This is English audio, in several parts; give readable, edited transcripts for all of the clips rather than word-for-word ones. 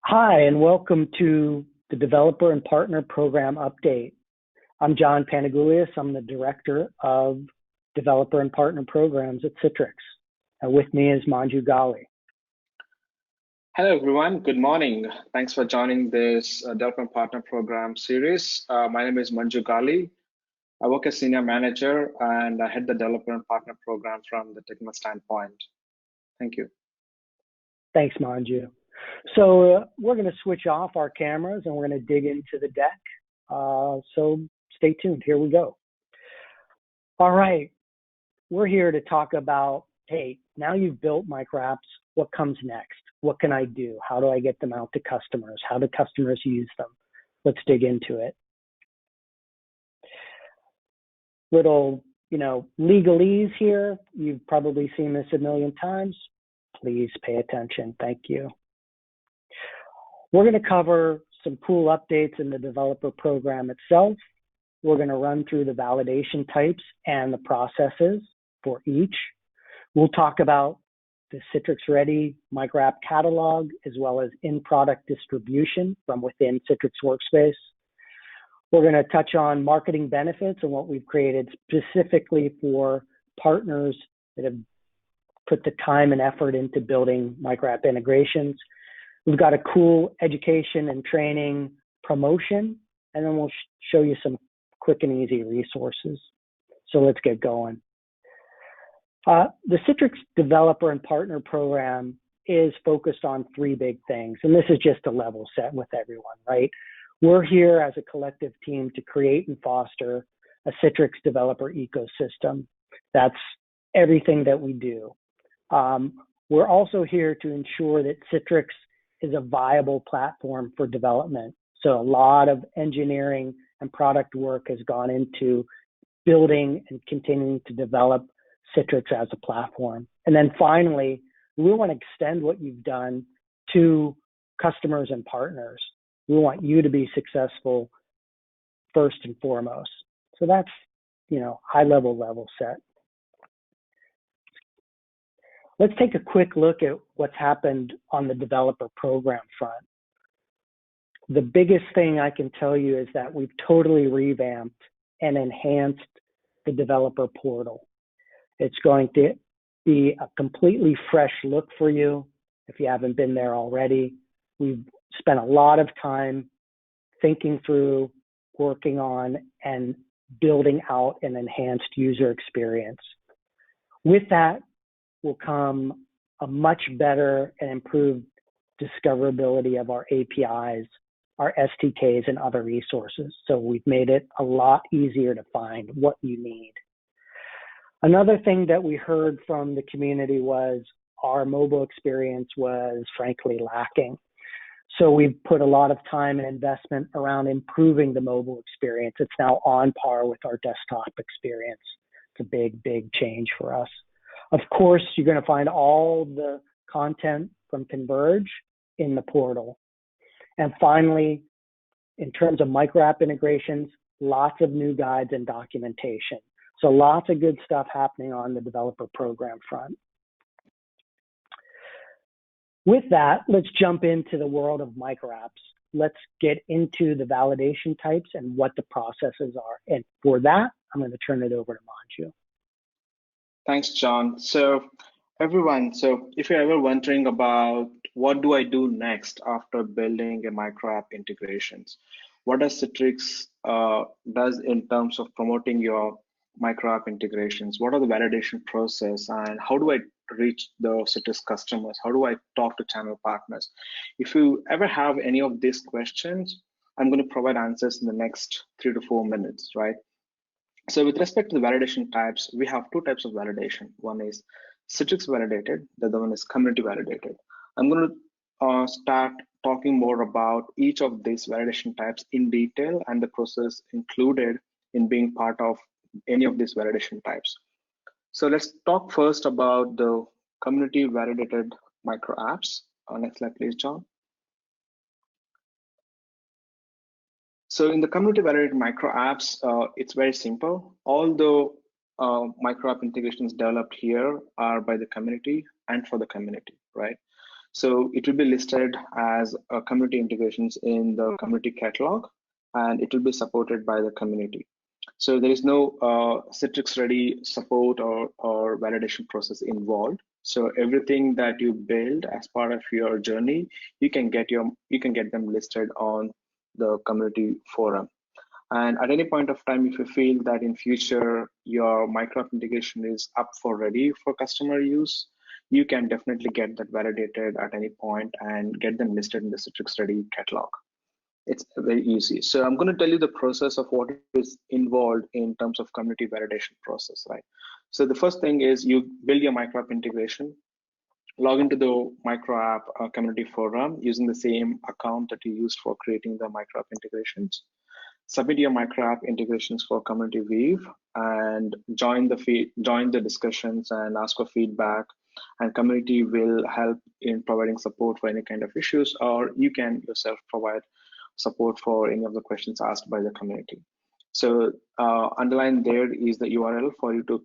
Hi, and welcome to the Developer and Partner Program Update. I'm John Panagulias. I'm the Director of Developer and Partner Programs at Citrix. With me is Gali. Hello, everyone. Good morning. Thanks for joining this Developer and Partner Program series. My name is Gali. I work as Senior Manager and I head the Developer and Partner Program from the technical standpoint. Thank you. Thanks, Manju. So we're going to switch off our cameras and we're going to dig into the deck. So stay tuned. Here we go. All right. We're here to talk about, hey, now you've built Microapps. What comes next? What can I do? How do I get them out to customers? How do customers use them? Let's dig into it. Little, legalese here. You've probably seen this a million times. Please pay attention. Thank you. We're going to cover some cool updates in the developer program itself. We're going to run through the validation types and the processes for each. We'll talk about the Citrix Ready Microapp catalog, as well as in-product distribution from within Citrix Workspace. We're going to touch on marketing benefits and what we've created specifically for partners that have put the time and effort into building Microapp integrations. We've got a cool education and training promotion, and then we'll show you some quick and easy resources. So let's get going. The Citrix Developer and Partner Program is focused on three big things, and this is just a level set with everyone, right? We're here as a collective team to create and foster a Citrix developer ecosystem. That's everything that we do. We're also here to ensure that Citrix is a viable platform for development. So a lot of engineering and product work has gone into building and continuing to develop Citrix as a platform. And then finally, we want to extend what you've done to customers and partners. We want you to be successful first and foremost. So that's, high level set. Let's take a quick look at what's happened on the developer program front. The biggest thing I can tell you is that we've totally revamped and enhanced the developer portal. It's going to be a completely fresh look for you if you haven't been there already. We've spent a lot of time thinking through, working on, and building out an enhanced user experience. With that will come a much better and improved discoverability of our APIs, our SDKs, and other resources. So we've made it a lot easier to find what you need. Another thing that we heard from the community was our mobile experience was frankly lacking. So we've put a lot of time and investment around improving the mobile experience. It's now on par with our desktop experience. It's a big, big change for us. Of course, you're going to find all the content from Converge in the portal. And finally, in terms of Microapp integrations, lots of new guides and documentation. So lots of good stuff happening on the developer program front. With that, let's jump into the world of Microapps. Let's get into the validation types and what the processes are. And for that, I'm going to turn it over to Manju. Thanks, John. So everyone, if you're ever wondering about what do I do next after building a Microapp integrations, what does Citrix does in terms of promoting your Microapp integrations? What are the validation process and how do I reach the Citrix customers? How do I talk to channel partners? If you ever have any of these questions, I'm going to provide answers in the next 3 to 4 minutes, right? So with respect to the validation types, we have two types of validation. One is Citrix validated, the other one is community validated. I'm going to start talking more about each of these validation types in detail and the process included in being part of any of these validation types. So let's talk first about the community validated Microapps. Next slide, please, John. So in the community validated Microapps, it's very simple. All the Microapp integrations developed here are by the community and for the community, right? So it will be listed as community integrations in the community catalog, and it will be supported by the community. So there is no Citrix Ready support or validation process involved. So everything that you build as part of your journey, you can get them listed on the community forum. And at any point of time, if you feel that in future your Microapp integration is up for ready for customer use, you can definitely get that validated at any point and get them listed in the Citrix Ready catalog. It's very easy. So I'm going to tell you the process of what is involved in terms of community validation process, right? So the first thing is you build your Microapp integration, log into the Microapp community forum using the same account that you used for creating the Microapp integrations. Submit your Microapp integrations for community weave and join the discussions and ask for feedback, and community will help in providing support for any kind of issues, or you can yourself provide support for any of the questions asked by the community. So underlined there is the URL for you to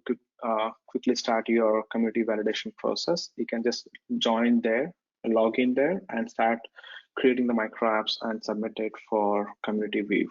quickly start your community validation process. You can just join there, log in there, and start creating the microapps and submit it for community weave.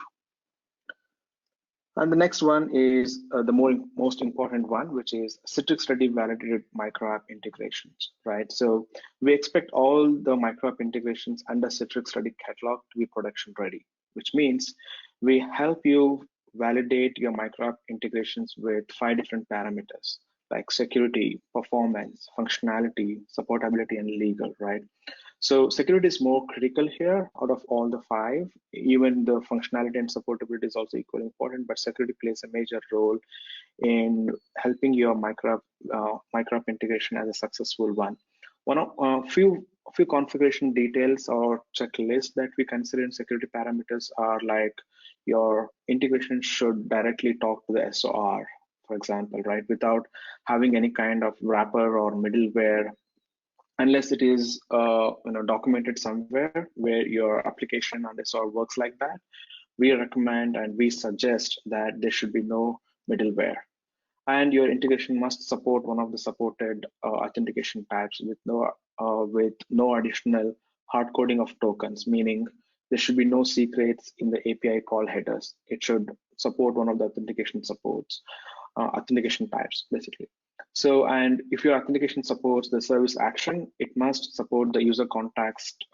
And the next one is the most important one, which is Citrix Ready validated microapp integrations, right? So we expect all the microapp integrations under Citrix Ready catalog to be production ready, which means we help you validate your microapp integrations with 5 different parameters like security, performance, functionality, supportability, and legal, right? So security is more critical here out of all the 5. Even the functionality and supportability is also equally important, but security plays a major role in helping your microapp integration as a successful one. One of few configuration details or checklists that we consider in security parameters are like your integration should directly talk to the SOR, for example, right, without having any kind of wrapper or middleware, unless it is documented somewhere where your application and SOR works like that. We recommend and we suggest that there should be no middleware, and your integration must support one of the supported authentication types with no additional hard coding of tokens, meaning there should be no secrets in the API call headers. It should support one of the authentication types, basically. So, and if your authentication supports the service action, it must support the user context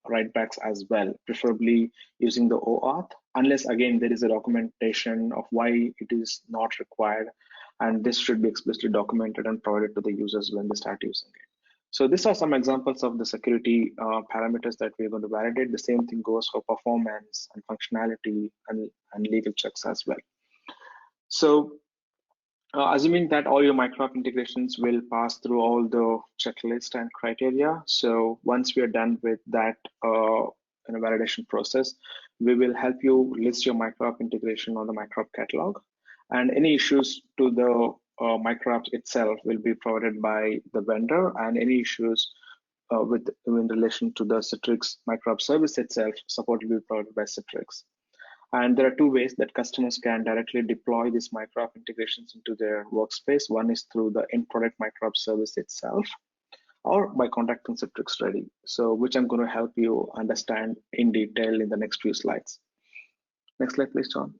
writebacks as well, preferably using the OAuth, unless again there is a documentation of why it is not required, and this should be explicitly documented and provided to the users when they start using it. So these are some examples of the security parameters that we're going to validate. The same thing goes for performance and functionality and legal checks as well. So assuming that all your microapp integrations will pass through all the checklist and criteria. So once we are done with that validation process, we will help you list your microapp integration on the microapp catalog, and any issues to the microapps itself will be provided by the vendor, and any issues in relation to the Citrix microapp service itself, support will be provided by Citrix. And there are 2 ways that customers can directly deploy these microapp integrations into their workspace. One is through the in-product microapp service itself, or by contacting Citrix Ready. So which I'm going to help you understand in detail in the next few slides. Next slide, please, John.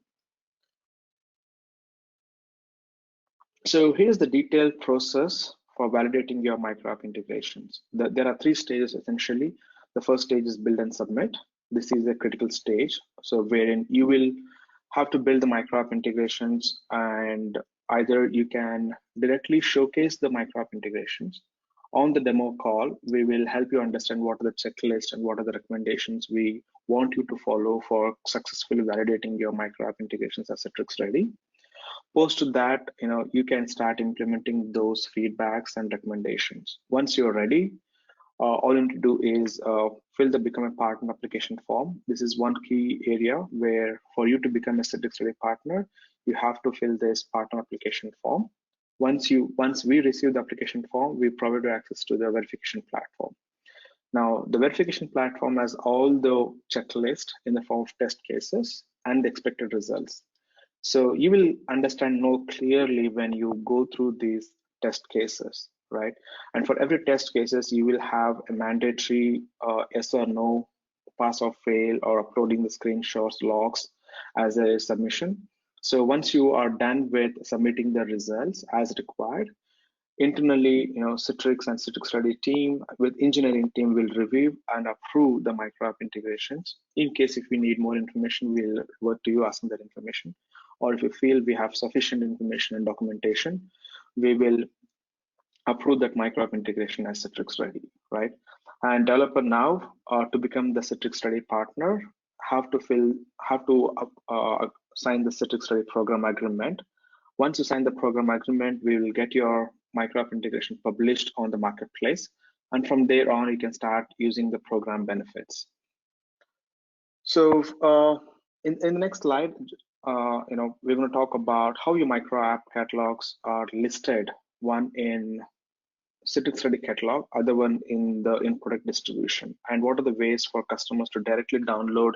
So here's the detailed process for validating your microapp integrations. There are 3 stages essentially. The first stage is build and submit. This is a critical stage, so wherein you will have to build the microapp integrations, and either you can directly showcase the microapp integrations. On the demo call, we will help you understand what are the checklists and what are the recommendations we want you to follow for successfully validating your microapp integrations as Citrix Ready. Post that, you can start implementing those feedbacks and recommendations. Once you're ready, all you need to do is fill the Become a Partner application form. This is one key area where for you to become a Citrix Ready partner, you have to fill this partner application form. Once we receive the application form, we provide you access to the verification platform. Now, the verification platform has all the checklist in the form of test cases and the expected results. So you will understand more clearly when you go through these test cases, right? And for every test cases, you will have a mandatory yes or no, pass or fail, or uploading the screenshots, logs as a submission. So once you are done with submitting the results as required, internally, Citrix and Citrix Ready team with engineering team will review and approve the Microapp integrations. In case if we need more information, we'll revert to you asking that information. Or if you feel we have sufficient information and documentation, we will approve that Microapp integration as Citrix Ready, right? And developer now to become the Citrix Ready partner have to sign the Citrix Ready program agreement. Once you sign the program agreement, we will get your Microapp integration published on the marketplace, and from there on, you can start using the program benefits. So in the next slide, we're going to talk about how your Microapp catalogs are listed. One in Citrix Ready catalog, other one in the in-product distribution, and what are the ways for customers to directly download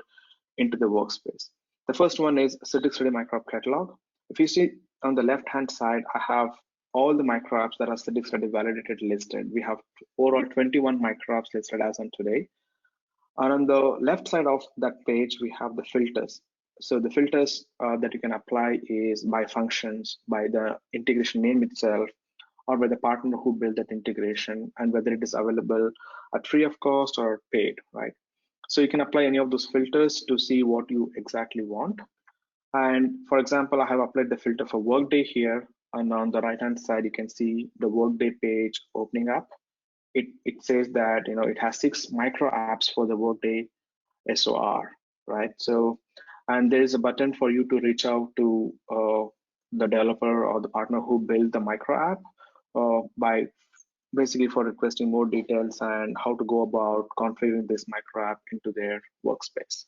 into the workspace. The first one is Citrix Ready Microapp catalog. If you see on the left-hand side, I have all the microapps that are Citrix Ready validated listed. We have overall 21 microapps listed as on today. And on the left side of that page, we have the filters. So the filters that you can apply is by functions, by the integration name itself, or by the partner who built that integration, and whether it is available at free of cost or paid, right? So you can apply any of those filters to see what you exactly want. And for example, I have applied the filter for Workday here, and on the right-hand side, you can see the Workday page opening up. It says that it has 6 micro apps for the Workday SOR, right? So, and there is a button for you to reach out to the developer or the partner who built the micro app by basically for requesting more details and how to go about configuring this micro app into their workspace.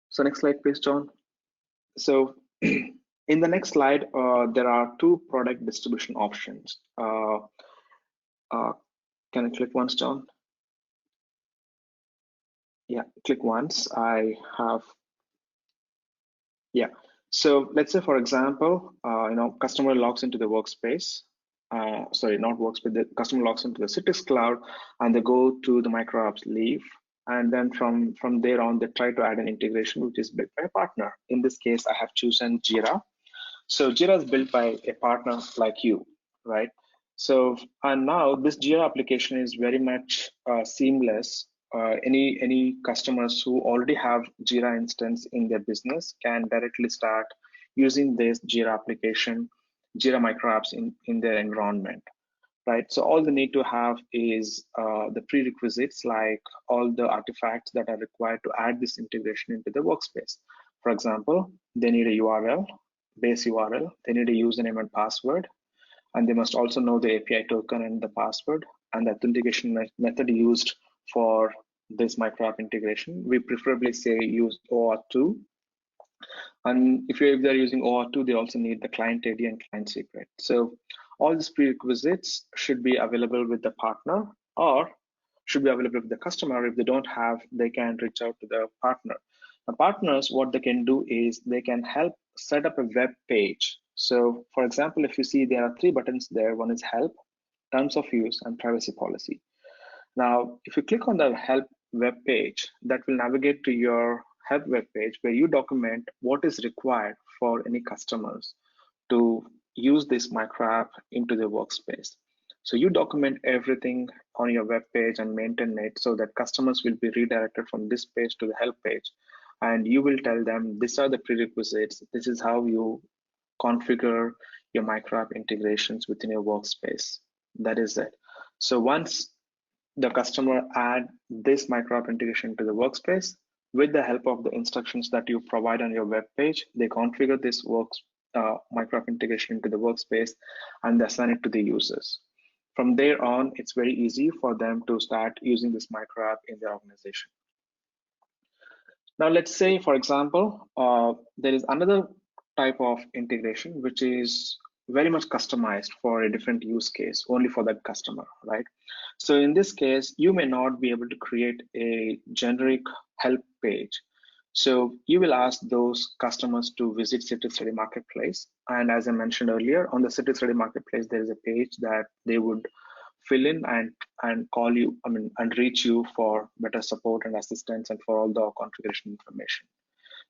So next slide, please, John. So in the next slide, there are 2 product distribution options. Can I click once, John? Yeah, click once. I have, yeah. So let's say, for example, customer logs into the workspace. Sorry, not workspace. The customer logs into the Citrix Cloud, and they go to the Microapps leave, and then from there on, they try to add an integration which is built by a partner. In this case, I have chosen Jira. So Jira is built by a partner like you, right? So and now this Jira application is very much seamless. Any customers who already have Jira instance in their business can directly start using this Jira application, Jira microapps in their environment, right? So all they need to have is the prerequisites, like all the artifacts that are required to add this integration into the workspace. For example, they need a URL, base URL, they need a username and password, and they must also know the API token and the password and the authentication method used for this microapp integration. We preferably say use OAuth2. And if they're using OAuth2, they also need the client ID and client secret. So all these prerequisites should be available with the partner or should be available with the customer. If they don't have, they can reach out to the partner. The partners, what they can do is they can help set up a web page. So for example, if you see there are 3 buttons there, one is help, terms of use, and privacy policy. Now, if you click on the help web page, that will navigate to your help web page where you document what is required for any customers to use this microapp into their workspace. So you document everything on your web page and maintain it so that customers will be redirected from this page to the help page. And you will tell them, these are the prerequisites. This is how you configure your microapp integrations within your workspace. That is it. So once the customer add this microapp integration to the workspace, with the help of the instructions that you provide on your web page, they configure this microapp integration into the workspace and assign it to the users. From there on, it's very easy for them to start using this microapp in their organization. Now, let's say, for example, there is another type of integration which is very much customized for a different use case, only for that customer, right? So in this case, you may not be able to create a generic help page. So you will ask those customers to visit Citrix Ready Marketplace. And as I mentioned earlier, on the Citrix Ready Marketplace, there is a page that they would fill in and call you, and reach you for better support and assistance and for all the configuration information.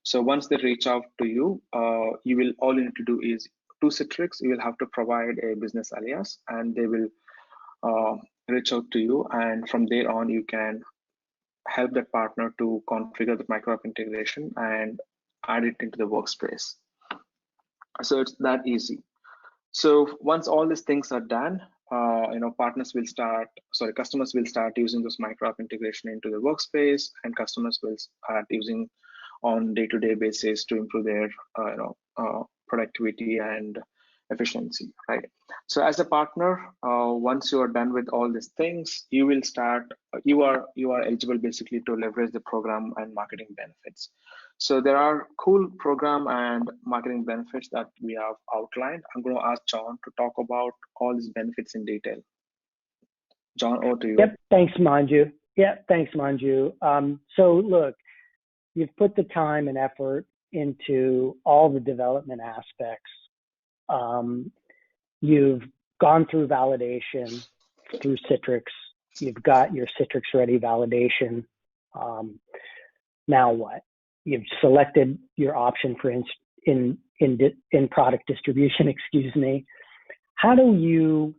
So once they reach out to you, all you need to do is to Citrix, you will have to provide a business alias, and they will reach out to you. And from there on, you can help that partner to configure the Microapp integration and add it into the workspace. So it's that easy. So once all these things are done, customers will start using this Microapp integration into the workspace, and customers will start using on day-to-day basis to improve their productivity and efficiency, right? So as a partner, once you are done with all these things, you will start, you are eligible basically to leverage the program and marketing benefits. So there are cool program and marketing benefits that we have outlined. I'm going to ask John to talk about all these benefits in detail. John, over to you. Yep, thanks, Manju. So look, you've put the time and effort into all the development aspects. You've gone through validation through Citrix. You've got your Citrix Ready validation. Now what? You've selected your option for in product distribution, excuse me. How do you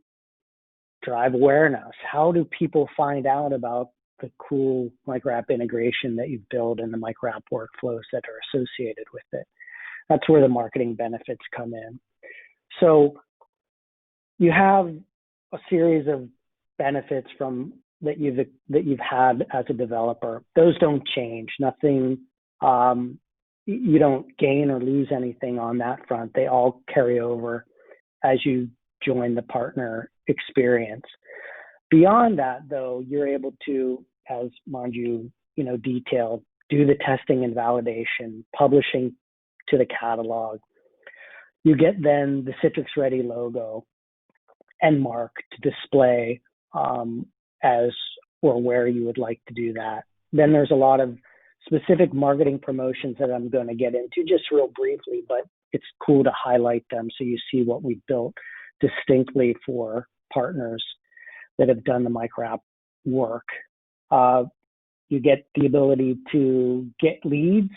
drive awareness? How do people find out about the cool Microapp integration that you've built and the Microapp workflows that are associated with it? That's where the marketing benefits come in. So you have a series of benefits that you've had as a developer. Those don't change. Nothing. You don't gain or lose anything on that front. They all carry over as you join the partner experience. Beyond that, though, you're able to, as Manju detailed, do the testing and validation, publishing to the catalog. You get then the Citrix Ready logo and mark to display as or where you would like to do that. Then there's a lot of specific marketing promotions that I'm going to get into just real briefly, but it's cool to highlight them so you see what we've built distinctly for partners that have done the Microapp work. You get the ability to get leads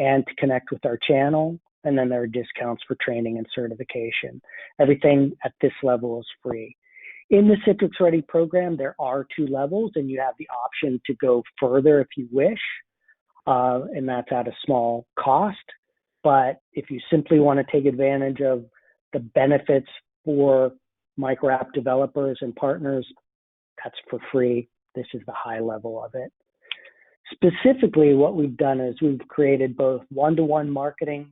and to connect with our channel, and then there are discounts for training and certification. Everything at this level is free. In the Citrix Ready program, there are 2 levels, and you have the option to go further if you wish, and that's at a small cost. But if you simply want to take advantage of the benefits for Microapp developers and partners, that's for free. This is the high level of it. Specifically, what we've done is we've created both one-to-one marketing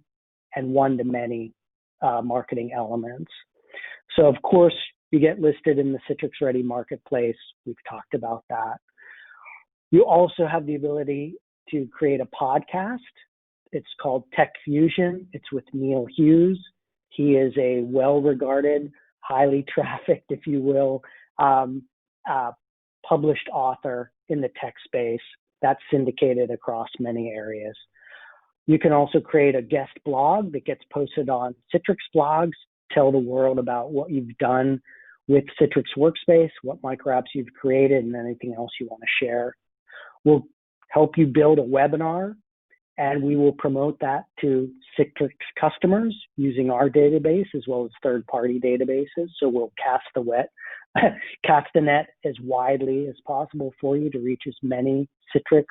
and one-to-many marketing elements. So, of course, you get listed in the Citrix Ready Marketplace. We've talked about that. You also have the ability to create a podcast. It's called Tech Fusion. It's with Neil Hughes. He is a well-regarded, highly trafficked, if you will, published author in the tech space that's syndicated across many areas. You can also create a guest blog that gets posted on Citrix blogs, tell the world about what you've done with Citrix Workspace, what microapps you've created, and anything else you want to share. We'll help you build a webinar, and we will promote that to Citrix customers using our database as well as third-party databases. So we'll cast the net as widely as possible for you to reach as many Citrix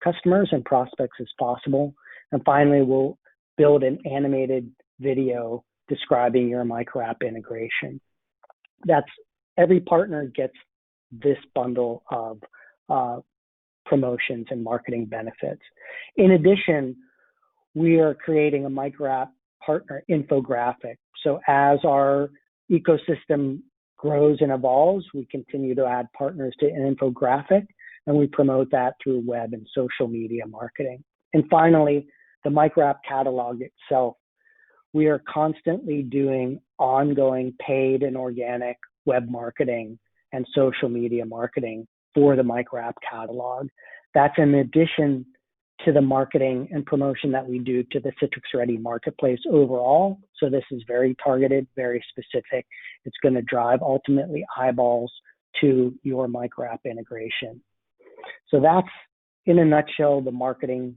customers and prospects as possible. And finally, we'll build an animated video describing your Microapp integration. Every partner gets this bundle of promotions and marketing benefits. In addition, we are creating a Microapp partner infographic. So as our ecosystem grows and evolves, we continue to add partners to an infographic, and we promote that through web and social media marketing. And finally, the Microapp catalog itself. We are constantly doing ongoing paid and organic web marketing and social media marketing for the Microapp catalog. That's in addition to the marketing and promotion that we do to the Citrix Ready Marketplace overall. So this is very targeted, very specific. It's going to drive ultimately eyeballs to your Microapp integration. So that's, in a nutshell, the marketing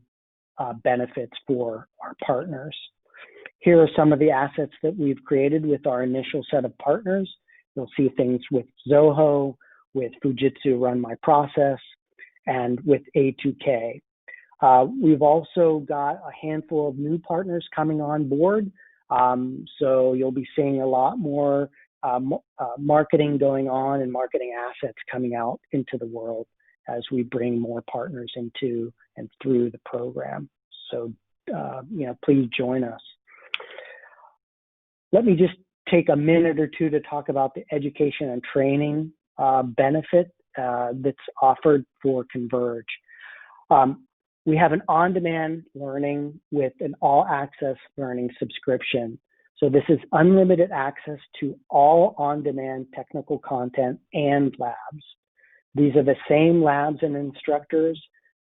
benefits for our partners. Here are some of the assets that we've created with our initial set of partners. You'll see things with Zoho, with Fujitsu Run My Process, and with A2K. We've also got a handful of new partners coming on board. So you'll be seeing a lot more marketing going on and marketing assets coming out into the world as we bring more partners into and through the program. So, please join us. Let me just take a minute or two to talk about the education and training benefit that's offered for Converge. We have an on-demand learning with an all-access learning subscription. So this is unlimited access to all on-demand technical content and labs. These are the same labs and instructors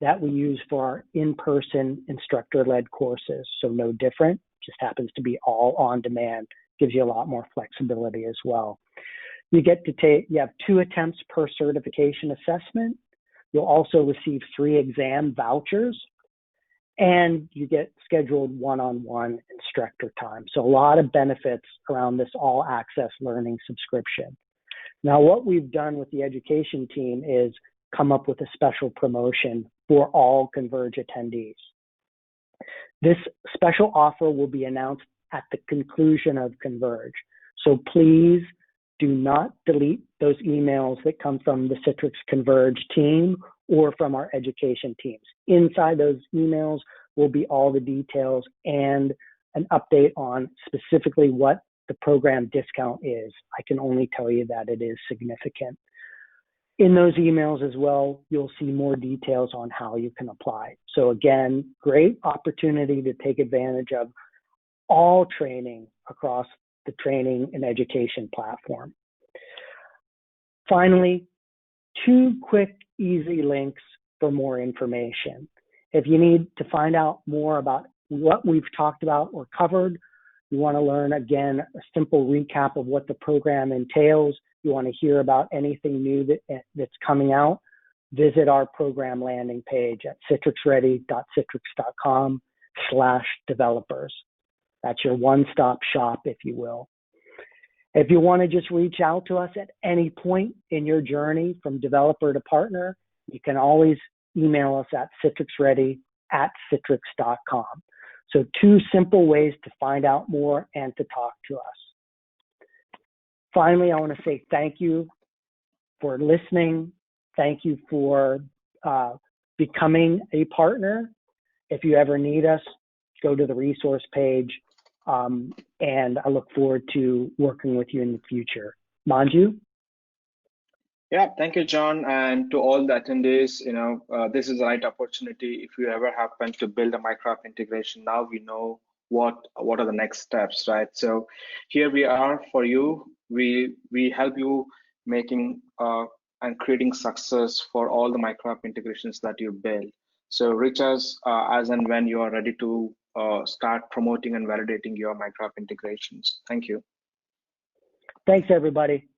that we use for our in-person instructor-led courses. So no different, just happens to be all on-demand. Gives you a lot more flexibility as well. You have 2 attempts per certification assessment. You'll also receive 3 exam vouchers, and you get scheduled one-on-one instructor time. So a lot of benefits around this all-access learning subscription. Now, what we've done with the education team is come up with a special promotion for all Converge attendees. This special offer will be announced at the conclusion of Converge. So please do not delete those emails that come from the Citrix Converge team or from our education teams. Inside those emails will be all the details and an update on specifically what the program discount is. I can only tell you that it is significant. In those emails as well, you'll see more details on how you can apply. So again, great opportunity to take advantage of all training across the training and education platform. Finally, 2 quick, easy links for more information. If you need to find out more about what we've talked about or covered, you want to learn, again, a simple recap of what the program entails, you want to hear about anything new that's coming out, visit our program landing page at citrixready.citrix.com/developers. That's your one-stop shop, if you will. If you want to just reach out to us at any point in your journey from developer to partner, you can always email us at citrixready@citrix.com. So 2 simple ways to find out more and to talk to us. Finally, I want to say thank you for listening. Thank you for becoming a partner. If you ever need us, go to the resource page. And I look forward to working with you in the future. Manju? Yeah, thank you, John. And to all the attendees, this is the right opportunity. If you ever happen to build a Microapp integration, now we know what are the next steps, right? So here we are for you. We help you making and creating success for all the Microapp integrations that you build. So reach us as and when you are ready to start promoting and validating your Microapp integrations. Thank you. Thanks, everybody.